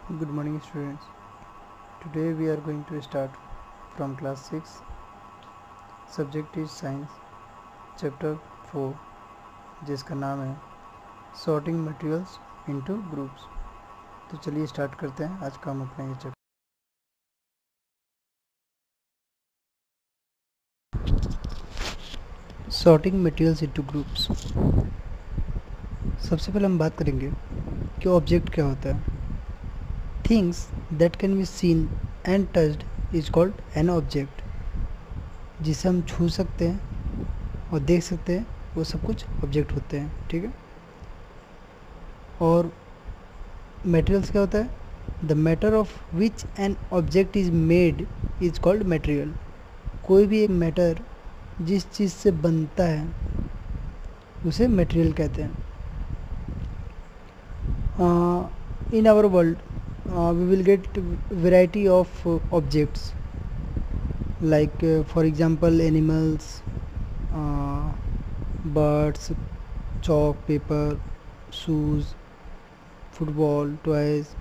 Good morning students. Today we are going to start from class 6. Subject is science. Chapter 4 जिसका नाम है Sorting Materials into Groups. तो चलिए start करते हैं आज का हम अपना ये chapter. Sorting Materials into Groups. सबसे पहले हम बात करेंगे कि ऑब्जेक्ट क्या होता है. Things that can be seen and touched is called an object. जिसे हम छू सकते हैं और देख सकते हैं वो सब कुछ ऑब्जेक्ट होते हैं. ठीक है. और मटेरियल्स क्या होता है? The matter of which an object is made is called material. कोई भी एक मैटर जिस चीज़ से बनता है उसे मटेरियल कहते हैं. In our world we will get variety of objects like for example animals, birds, chalk, paper, shoes, football, toys.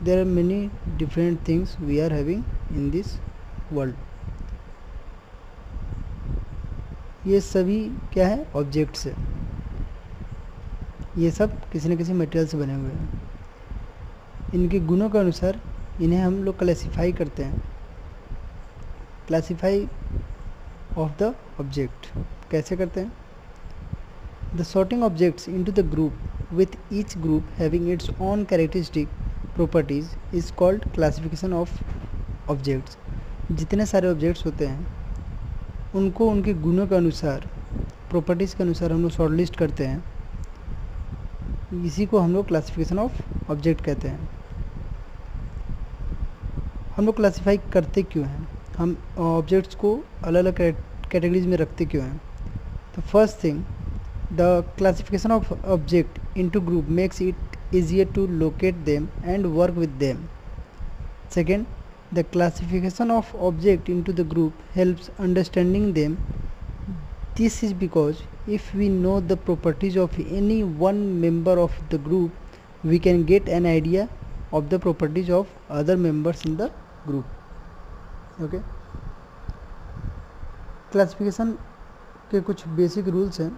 There are many different things we are having in this world. ये सभी क्या है? Objects है. ये सब किसी न किसी मटेरियल से बने हुए हैं. इनके गुणों के अनुसार इन्हें हम लोग क्लासिफाई करते हैं. क्लासिफाई ऑफ द ऑब्जेक्ट कैसे करते हैं? The sorting objects into the group with each group having its own characteristic properties is called classification of objects. जितने सारे ऑब्जेक्ट्स होते हैं उनको उनके गुणों के अनुसार, प्रॉपर्टीज़ के अनुसार हम लोग शॉर्ट लिस्ट करते हैं. इसी को हम लोग क्लासिफिकेशन ऑफ ऑब्जेक्ट कहते हैं. हम लोग क्लासिफाई करते क्यों हैं? हम ऑब्जेक्ट्स को अलग अलग कैटेगरीज में रखते क्यों हैं? तो first thing, the classification of object into group makes it easier to locate them and work with them. Second, the classification of object into the group helps understanding them. This is because if we know the properties of any one member of the group, we can get an idea of the properties of other members in the group. Okay. Classification के कुछ basic rules हैं,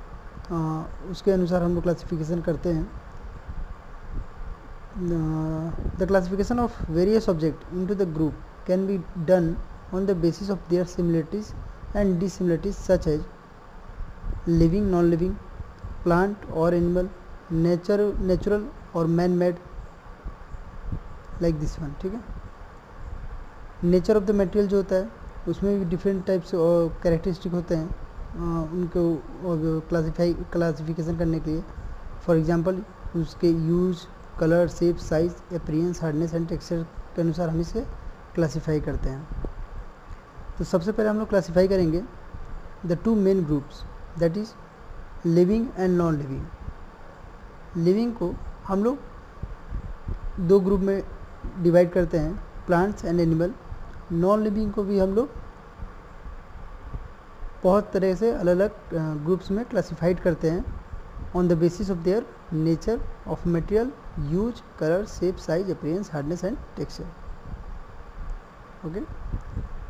उसके अनुसार हम लोग classification करते हैं. The classification of various objects into the group can be done on the basis of their similarities and dissimilarities, such as living, non-living, plant or animal, natural or man-made, like this one. ठीक है. Nature of the material जो होता है उसमें भी different types और characteristic होते हैं उनको क्लासिफिकेशन करने के लिए. फॉर एग्जांपल उसके use, colour, shape, size, appearance, hardness and texture के अनुसार हम इसे क्लासिफाई करते हैं. तो सबसे पहले हम लोग क्लासिफाई करेंगे the two main groups, that is living and non living. Living को हम लोग दो ग्रुप में डिवाइड करते हैं, plants and animal. Non living को भी हम लोग बहुत तरह से अलग अलग ग्रुप्स में क्लासिफाइड करते हैं on the basis of their nature of material, use, colour, shape, size, appearance, hardness and texture. Okay.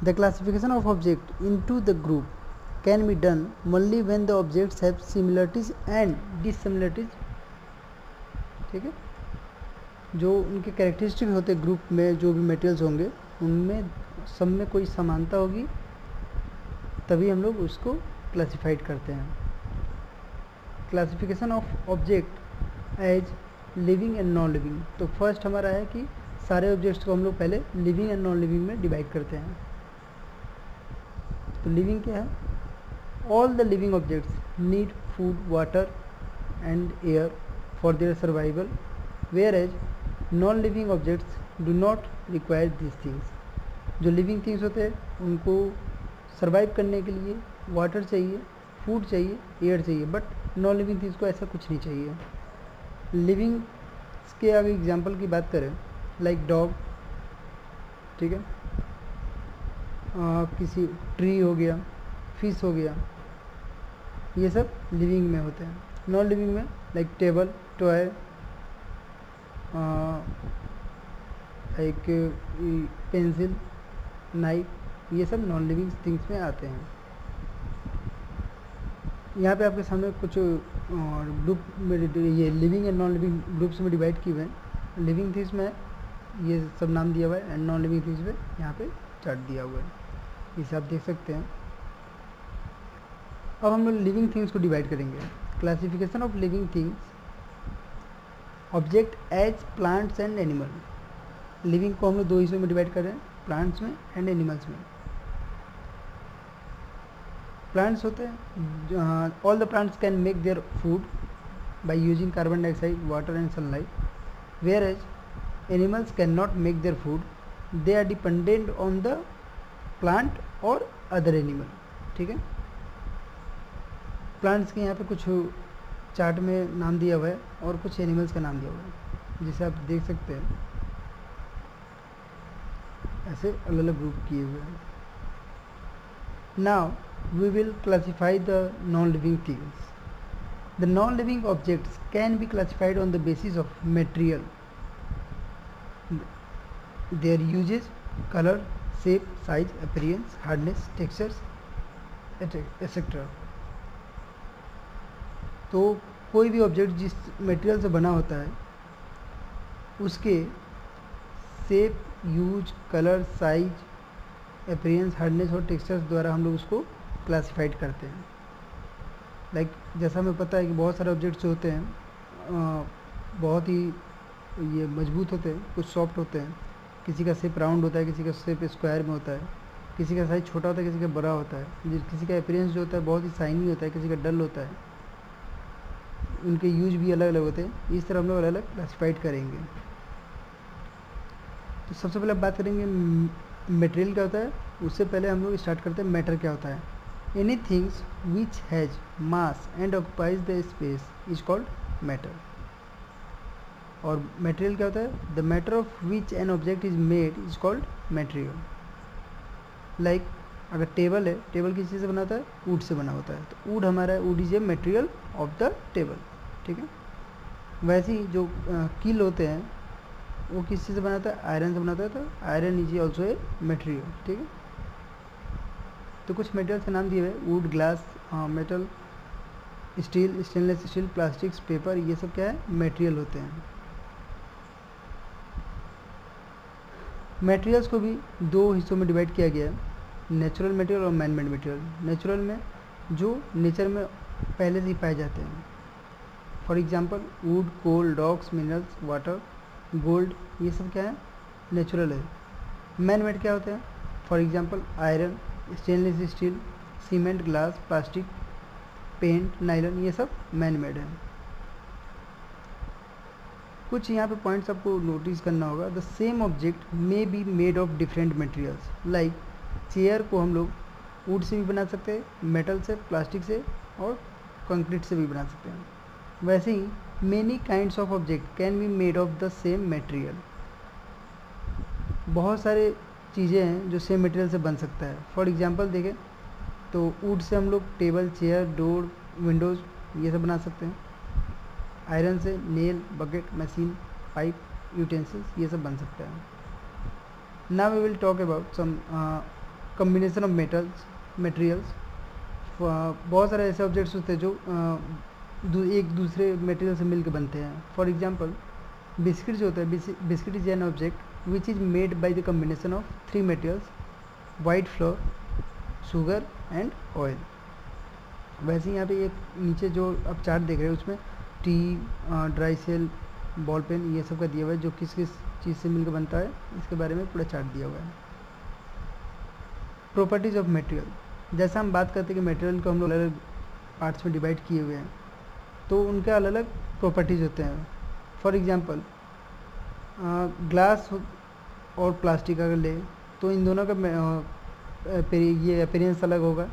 The classification of object into the group can be done only when the objects have similarities and dissimilarities. ठीक है. जो उनके characteristic होते group में, जो भी materials होंगे उनमें सब में कोई समानता होगी, तभी हम लोग उसको क्लासिफाइड करते हैं. Classification of object as living and non living. तो फर्स्ट हमारा है कि सारे ऑब्जेक्ट्स को हम लोग पहले लिविंग एंड नॉन लिविंग में डिवाइड करते हैं. तो लिविंग क्या है? All the living objects need food, water and air for their survival, whereas non living objects do not require this things. जो लिविंग थिंग्स होते हैं उनको सर्वाइव करने के लिए वाटर चाहिए, फूड चाहिए, एयर चाहिए, बट नॉन लिविंग थिंग्स को ऐसा कुछ नहीं चाहिए. लिविंग के अगर एग्जांपल की बात करें, लाइक डॉग, ठीक है, किसी ट्री हो गया, फिश हो गया, ये सब लिविंग में होते हैं. नॉन लिविंग में like table, toy, like pencil, knife, ये सब नॉन लिविंग थिंग्स में आते हैं। यहाँ पे आपके सामने कुछ ग्रुप में ये living and non living groups में डिवाइड किए हुए हैं। लिविंग थिंग्स में ये सब नाम दिया हुआ है एंड नॉन लिविंग थिंग्स में यहाँ पे चार्ट दिया हुआ है, इसे आप देख सकते हैं। अब हम लोग लिविंग थिंग्स को डिवाइड करेंगे। Classification of living things, object as plants and animal. Living को हम लोग दो हिस्सों में डिवाइड कर रहे हैं, प्लांट्स में एंड एनिमल्स में। प्लांट्स होते हैं, all the plants can make their food by using carbon dioxide, water and sunlight, whereas animals can not make their food, they are dependent on the plant और other animal. ठीक है, plants के यहाँ पे कुछ chart में नाम दिया हुआ है और कुछ एनिमल्स का नाम दिया हुआ है, जिसे आप देख सकते हैं ऐसे अलग अलग ग्रुप किए हुए हैं। Now we will classify the non-living things. The non-living objects can be classified on the basis of material, their uses, color, shape, size, appearance, hardness, textures, etc. तो कोई भी ऑब्जेक्ट जिस मटेरियल से बना होता है उसके shape, use, colour, size, appearance, hardness और टेक्सचर्स द्वारा हम लोग उसको क्लासिफाइड करते हैं। लाइक जैसा हमें पता है कि बहुत सारे ऑब्जेक्ट्स होते हैं बहुत ही ये मजबूत होते हैं, कुछ सॉफ्ट होते हैं, किसी का शेप राउंड होता है, किसी का शेप स्क्वायर में होता है, किसी का साइज छोटा होता है, किसी का बड़ा होता है, किसी का अपीयरेंस जो होता है बहुत ही शाइनी होता है, किसी का डल होता है, उनके यूज भी अलग अलग होते हैं। इस तरह हम लोग अलग अलग क्लासिफाइड करेंगे। तो सबसे पहले बात करेंगे मटेरियल क्या होता है। उससे पहले हम लोग स्टार्ट करते हैं मैटर क्या होता है। Any things which has mass and occupies the space is called matter. और मटेरियल क्या होता है, the matter of which an object is made is called material. Like अगर टेबल है, टेबल किस चीज़ से बना होता है, वुड से बना होता है, तो वुड हमारा would is a material of the table. ठीक है, वैसे ही जो कील होते हैं वो किस चीज़ से बनाता है, आयरन से बनाता है, तो iron is also a material. ठीक है, तो कुछ मटेरियल्स के नाम दिए हुए, would, glass, metal, steel, stainless steel, plastics, paper, ये सब क्या है, मटेरियल होते हैं। मटेरियल्स को भी दो हिस्सों में डिवाइड किया गया है, नेचुरल मटेरियल और मैन मेड मटेरियल। नेचुरल में जो नेचर में पहले से ही पाए जाते हैं, for example wood, coal, rocks, minerals, water, gold, ये सब क्या है, नेचुरल है। मैन मेड क्या होते हैं, for example iron, stainless steel, cement, glass, plastic, paint, nylon, ये सब मैन मेड है। कुछ यहाँ पे पॉइंट्स आपको नोटिस करना होगा। The same object may be made of different materials. Like chair को हम लोग वुड से भी बना सकते हैं, मेटल से, प्लास्टिक से और कंक्रीट से भी बना सकते हैं। वैसे ही many kinds of object can be made of the same material. बहुत सारे चीज़ें हैं जो सेम मटेरियल से बन सकता है। फॉर एग्जांपल देखें तो वुड से हम लोग टेबल, चेयर, डोर, विंडोज़, ये सब बना सकते हैं। आयरन से nail, bucket, machine, pipe, utensils, ये सब बन सकता है। Now we will talk about some combination of materials. बहुत सारे ऐसे ऑब्जेक्ट्स होते हैं जो एक दूसरे मटेरियल से मिलकर बनते हैं। फॉर एग्जांपल बिस्किट जो होता है, biscuit is an object which is made by the combination of 3 materials, white floor, sugar and oil. वैसे ही यहाँ पे एक नीचे जो आप चार्ट देख रहे हैं उसमें tea, dry cell, ball pen, ये सब का दिया हुआ है जो किस किस चीज़ से मिलकर बनता है, इसके बारे में पूरा चार्ट दिया हुआ है। प्रॉपर्टीज़ ऑफ मटेरियल, जैसा हम बात करते हैं कि मटेरियल को हम लोग अलग अलग पार्ट्स में डिवाइड किए हुए हैं, तो उनके अलग अलग प्रॉपर्टीज़ होते हैं। फॉर एग्जांपल ग्लास और प्लास्टिक अगर ले तो इन दोनों का ये अपीयरेंस अलग होगा,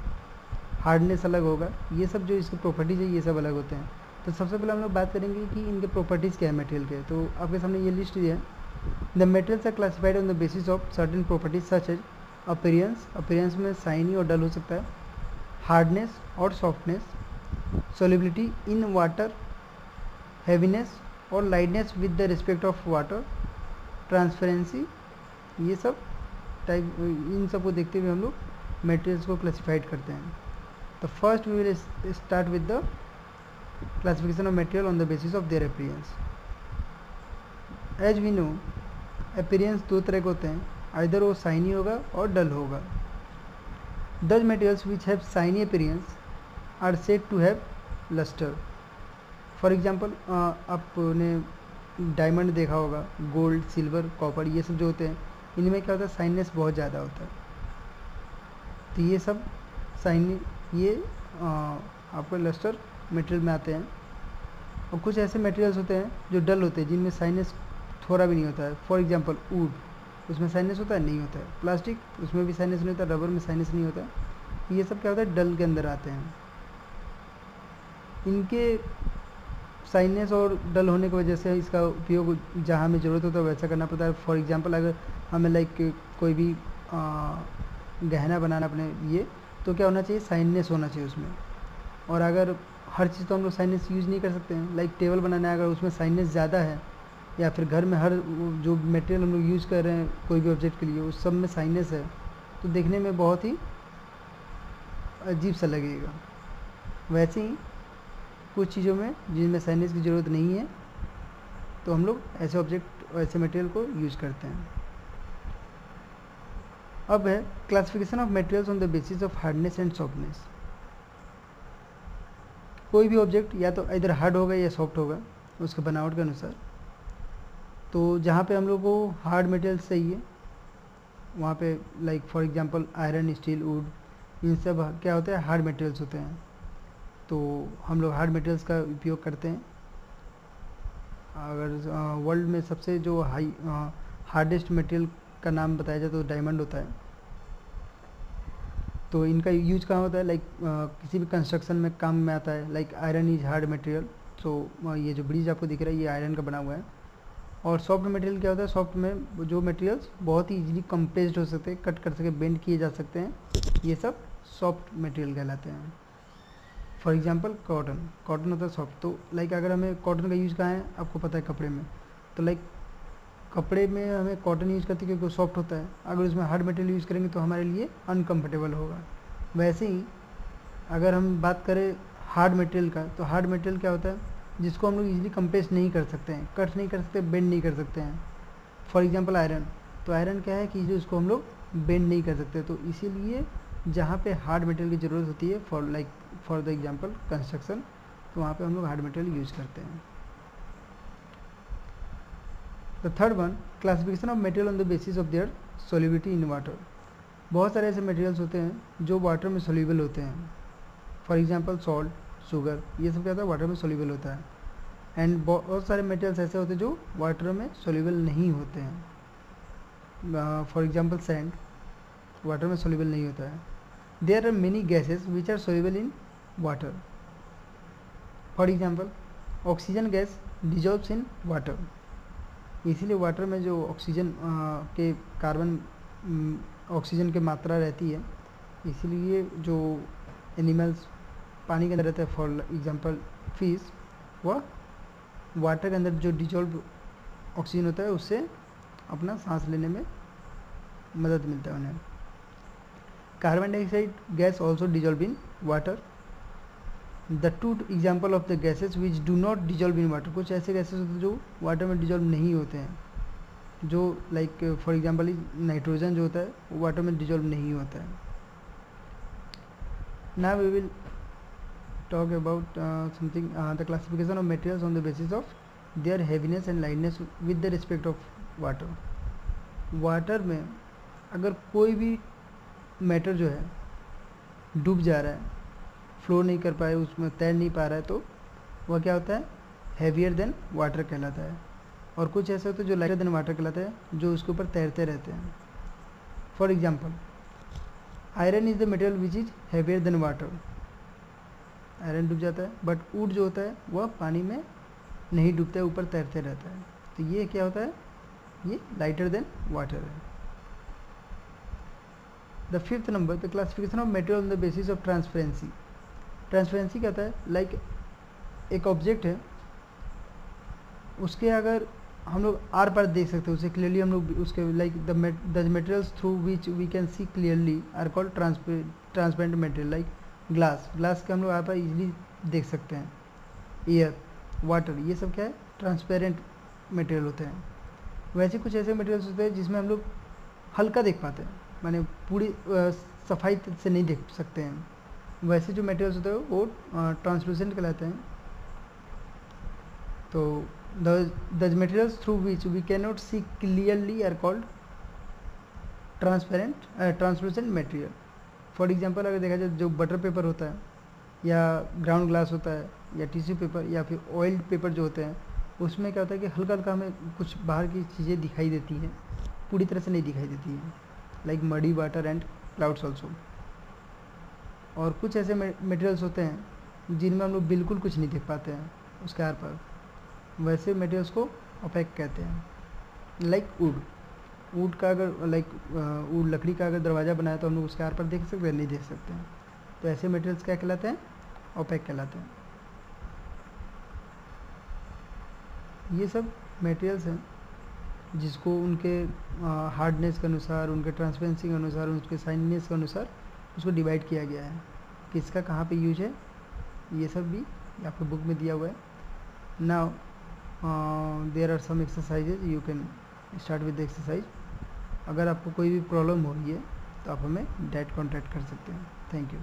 हार्डनेस अलग होगा, ये सब जो इसके प्रॉपर्टीज़ है ये सब अलग होते हैं। तो सबसे पहले हम लोग बात करेंगे कि इनके प्रॉपर्टीज़ क्या है मटेरियल के। तो आपके सामने ये लिस्ट है। The materials are classified on the basis of certain properties such as appearance, appearance में शाइनी और डल हो सकता है, हार्डनेस और softness, solubility in water, heaviness और lightness with the respect of water, transparency, ये सब टाइप, इन सब को देखते हुए हम लोग मटेरियल्स को क्लासिफाइड करते हैं। तो first we will start with the classification of material on the basis of their appearance. As we know appearance दो तरह के होते हैं, आइदर वो शाइनी होगा और डल होगा। Those materials which have shiny appearance are said to have lustre. For example आपने डायमंड देखा होगा, गोल्ड, सिल्वर, कॉपर, ये सब जो होते हैं इनमें क्या होता है, शाइननेस बहुत ज़्यादा होता है। तो ये सब शाइनी, ये आपको लस्टर मटेरियल में आते हैं। और कुछ ऐसे मटेरियल्स होते हैं जो डल होते हैं, जिनमें शाइननेस थोड़ा भी नहीं होता है। फॉर एग्जांपल वुड, उसमें शाइननेस होता है, नहीं होता है। प्लास्टिक, उसमें भी शाइननेस नहीं होता, रबर में शाइननेस नहीं होता है। ये सब क्या होता है, डल के अंदर आते हैं। इनके शाइननेस और डल होने की वजह से इसका उपयोग जहाँ हमें ज़रूरत होता है वैसा करना पड़ता है। फॉर एग्जांपल अगर हमें लाइक कोई भी गहना बनाना अपने लिए, तो क्या होना चाहिए, शाइननेस होना चाहिए उसमें। और अगर हर चीज़ तो हम लोग शाइननेस यूज़ नहीं कर सकते हैं। लाइक टेबल बनाना है, अगर उसमें शाइननेस ज़्यादा है, या फिर घर में हर जो मटेरियल हम लोग यूज़ कर रहे हैं कोई भी ऑब्जेक्ट के लिए, उस सब में शाइननेस है, तो देखने में बहुत ही अजीब सा लगेगा। वैसे ही कुछ चीज़ों में जिनमें शाइननेस की ज़रूरत नहीं है, तो हम लोग ऐसे ऑब्जेक्ट, ऐसे मटेरियल को यूज़ करते हैं। अब है classification of materials on the basis of hardness and softness. कोई भी ऑब्जेक्ट या तो इधर हार्ड होगा या सॉफ्ट होगा उसके बनावट के अनुसार। तो जहाँ पे हम लोग को हार्ड मटेरियल्स चाहिए, वहाँ पे like for example iron, steel, wood, इन सब क्या होते हैं, हार्ड मटेरियल्स होते हैं। तो हम लोग हार्ड मटेरियल्स का उपयोग करते हैं। अगर वर्ल्ड में सबसे जो हार्डेस्ट मटेरियल का नाम बताया जाए तो डायमंड होता है। तो इनका यूज कहाँ होता है, लाइक किसी भी कंस्ट्रक्शन में काम में आता है। Like iron is hard material, तो ये जो ब्रिज आपको दिख रहा है ये आयरन का बना हुआ है। और सॉफ्ट मटेरियल क्या होता है, सॉफ्ट में जो मटेरियल्स बहुत ही इजीली कंप्रेस्ड हो सकते हैं, कट कर सके, बेंड किए जा सकते हैं, ये सब सॉफ्ट मटेरियल कहलाते हैं। फॉर एग्जांपल कॉटन होता है सॉफ्ट। तो लाइक अगर हमें कॉटन का यूज़ कहाँ है, आपको पता है, कपड़े में। तो लाइक कपड़े में हमें कॉटन यूज़ करते हैं क्योंकि सॉफ्ट होता है। अगर उसमें हार्ड मटेरियल यूज़ करेंगे तो हमारे लिए अनकम्फर्टेबल होगा। वैसे ही अगर हम बात करें हार्ड मटेरियल का, तो हार्ड मटेरियल क्या होता है, जिसको हम लोग इजीली कंप्रेस नहीं कर सकते हैं, कट नहीं कर सकते, बेंड नहीं कर सकते हैं। फॉर एग्जांपल आयरन, तो आयरन क्या है कि जो इसको हम लोग बेंड नहीं कर सकते। तो इसीलिए जहाँ पे हार्ड मटेरियल की ज़रूरत होती है, फॉर द एग्जांपल कंस्ट्रक्शन, तो वहाँ पे हम लोग हार्ड मटेरियल यूज़ करते हैं। The third one, classification of material on the basis of there solubility in water. बहुत सारे ऐसे मटेरियल्स होते हैं जो वाटर में सोल्यूबल होते हैं। फॉर एग्जांपल सॉल्ट, शुगर, ये सब क्या होता है, वाटर में सोल्यूबल होता है। एंड बहुत सारे मटेरियल्स ऐसे होते हैं जो वाटर में सोल्यूबल नहीं होते हैं। फॉर एग्जांपल सैंड, वाटर में सोल्यूबल नहीं होता है। There are many gases which are soluble in water. For example oxygen gas dissolves in water. इसीलिए वाटर में जो ऑक्सीजन के कार्बन ऑक्सीजन की मात्रा रहती है, इसीलिए जो एनिमल्स पानी के अंदर रहते हैं, फॉर एग्जांपल फिश, वह वाटर के अंदर जो डिजॉल्व ऑक्सीजन होता है उससे अपना सांस लेने में मदद मिलता है उन्हें। Carbon dioxide gas also dissolve in water. The two example of the gases which do not dissolve in water. कुछ ऐसे गैसेज होते हैं जो वाटर में डिजॉल्व नहीं होते हैं, जो लाइक फॉर एग्जांपल नाइट्रोजन जो होता है वो वाटर में डिजॉल्व नहीं होता है। Now we will talk about something, the classification of materials on the basis of their heaviness and lightness with the respect of water. Water में अगर कोई भी मैटर जो है डूब जा रहा है, फ्लो नहीं कर पाए, उसमें तैर नहीं पा रहा है, तो वह क्या होता है, हैवियर देन वाटर कहलाता है। और कुछ ऐसे होते हैं जो लाइटर देन वाटर कहलाता है, जो उसके ऊपर तैरते रहते हैं। For example iron is the material which is heavier than water. Iron डूब जाता है, बट वुड जो होता है वह पानी में नहीं डूबता है, ऊपर तैरते रहता है। तो ये क्या होता है, ये लाइटर देन वाटर है। The fifth number, the classification of material on the basis of transparency. Transparency क्या होता है, लाइक एक ऑब्जेक्ट है, उसके अगर हम लोग आर पार देख सकते हैं उसे क्लियरली, हम लोग उसके like the materials through which we can see clearly are called transparent material, like glass के हम लोग आर पार इजीली देख सकते हैं। एयर, वाटर, ये सब क्या है, ट्रांसपेरेंट मटेरियल होते हैं। वैसे कुछ ऐसे मटेरियल्स होते हैं जिसमें हम लोग हल्का देख पाते हैं, माने पूरी सफाई से नहीं देख सकते हैं। वैसे जो मटेरियल्स होते हैं वो ट्रांसलूसेंट कहलाते हैं। तो the materials through which we can not see clearly are called translucent material. For example अगर देखा जाए जो बटर पेपर होता है या ग्राउंड ग्लास होता है या टिश्यू पेपर या फिर ऑयल्ड पेपर जो होते हैं, उसमें क्या होता है कि हल्का हल्का हमें कुछ बाहर की चीज़ें दिखाई देती हैं, पूरी तरह से नहीं दिखाई देती हैं, like muddy water and clouds also. और कुछ ऐसे मटेरियल्स होते हैं जिनमें हम लोग बिल्कुल कुछ नहीं देख पाते हैं उसके आर पार, वैसे मटेरियल्स को ओपेक कहते हैं। लाइक वुड का अगर वुड लकड़ी का अगर दरवाज़ा बनाया तो हम लोग उसके आर पार देख सकते हैं, नहीं देख सकते हैं। तो ऐसे मटेरियल्स क्या कहलाते हैं, ओपेक कहलाते हैं। ये सब मटेरियल्स हैं जिसको उनके हार्डनेस के अनुसार, उनके ट्रांसपेरेंसी के अनुसार, उनके शाइनीनेस के अनुसार उसको डिवाइड किया गया है, किसका कहाँ पे यूज है, ये सब भी आपके बुक में दिया हुआ है। Now there are some exercises, you can start with the exercise. अगर आपको कोई भी प्रॉब्लम हो रही है तो आप हमें डायरेक्ट कॉन्टैक्ट कर सकते हैं। Thank you.